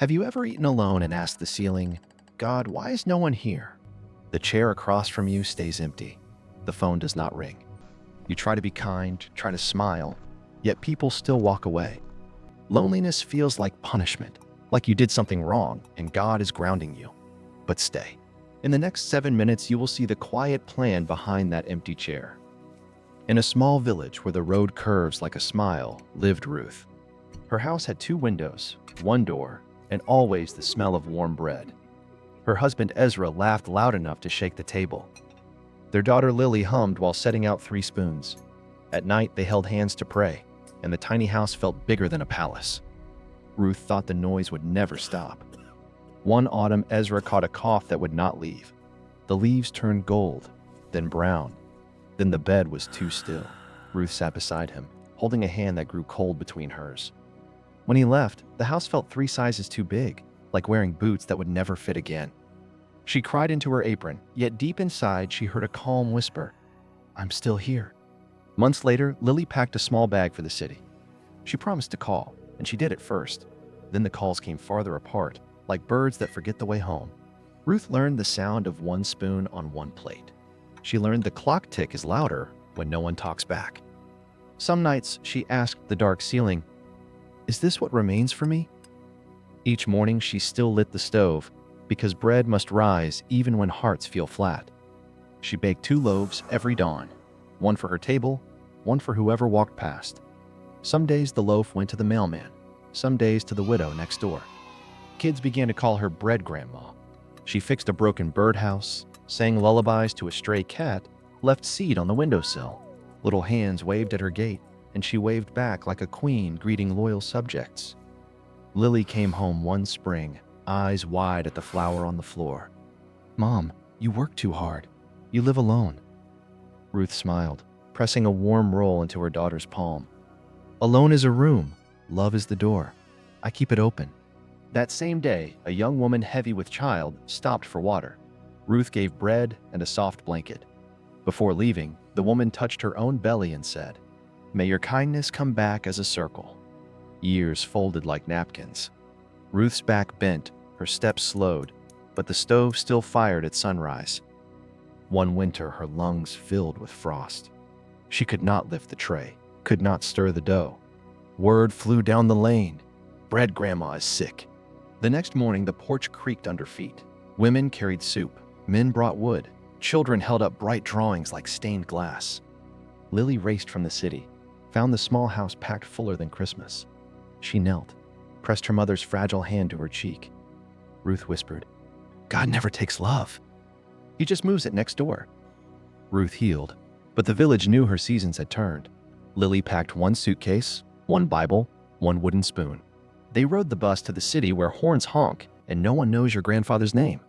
Have you ever eaten alone and asked the ceiling, God, why is no one here? The chair across from you stays empty. The phone does not ring. You try to be kind, try to smile, yet people still walk away. Loneliness feels like punishment, like you did something wrong and God is grounding you. But stay. In the next 7 minutes, you will see the quiet plan behind that empty chair. In a small village where the road curves like a smile, lived Ruth. Her house had 2 windows, 1 door, and always the smell of warm bread. Her husband Ezra laughed loud enough to shake the table. Their daughter Lily hummed while setting out 3 spoons. At night, they held hands to pray, and the tiny house felt bigger than a palace. Ruth thought the noise would never stop. One autumn, Ezra caught a cough that would not leave. The leaves turned gold, then brown. Then the bed was too still. Ruth sat beside him, holding a hand that grew cold between hers. When he left, the house felt 3 sizes too big, like wearing boots that would never fit again. She cried into her apron, yet deep inside she heard a calm whisper, I'm still here. Months later, Lily packed a small bag for the city. She promised to call, and she did at first. Then the calls came farther apart, like birds that forget the way home. Ruth learned the sound of 1 spoon on 1 plate. She learned the clock tick is louder when no one talks back. Some nights, she asked the dark ceiling, Is this what remains for me? Each morning, she still lit the stove, because bread must rise even when hearts feel flat. She baked 2 loaves every dawn, 1 for her table, 1 for whoever walked past. Some days the loaf went to the mailman, some days to the widow next door. Kids began to call her Bread Grandma. She fixed a broken birdhouse, sang lullabies to a stray cat, left seed on the windowsill. Little hands waved at her gate, and she waved back like a queen greeting loyal subjects. Lily came home one spring, eyes wide at the flower on the floor. Mom, you work too hard. You live alone. Ruth smiled, pressing a warm roll into her daughter's palm. Alone is a room. Love is the door. I keep it open. That same day, a young woman heavy with child stopped for water. Ruth gave bread and a soft blanket. Before leaving, the woman touched her own belly and said, May your kindness come back as a circle. Years folded like napkins. Ruth's back bent, her steps slowed, but the stove still fired at sunrise. One winter, her lungs filled with frost. She could not lift the tray, could not stir the dough. Word flew down the lane. Bread Grandma is sick. The next morning, the porch creaked under feet. Women carried soup. Men brought wood. Children held up bright drawings like stained glass. Lily raced from the city, found the small house packed fuller than Christmas. She knelt, pressed her mother's fragile hand to her cheek. Ruth whispered, God never takes love. He just moves it next door. Ruth healed, but the village knew her seasons had turned. Lily packed 1 suitcase, 1 Bible, 1 wooden spoon. They rode the bus to the city where horns honk and no one knows your grandfather's name.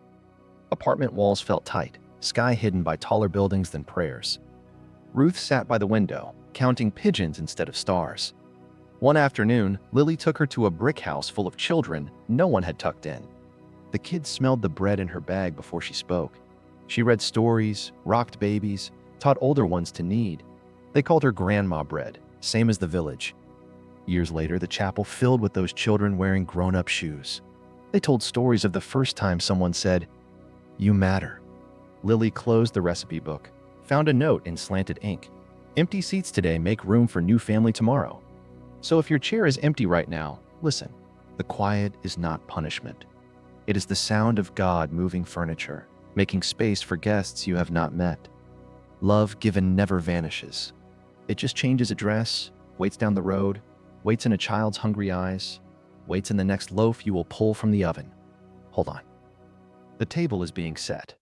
Apartment walls felt tight, sky hidden by taller buildings than prayers. Ruth sat by the window, counting pigeons instead of stars. One afternoon, Lily took her to a brick house full of children no one had tucked in. The kids smelled the bread in her bag before she spoke. She read stories, rocked babies, taught older ones to knead. They called her Grandma Bread, same as the village. Years later, the chapel filled with those children wearing grown-up shoes. They told stories of the first time someone said, You matter. Lily closed the recipe book, found a note in slanted ink. Empty seats today make room for new family tomorrow. So if your chair is empty right now, listen. The quiet is not punishment. It is the sound of God moving furniture, making space for guests you have not met. Love given never vanishes. It just changes address, waits down the road, waits in a child's hungry eyes, waits in the next loaf you will pull from the oven. Hold on. The table is being set.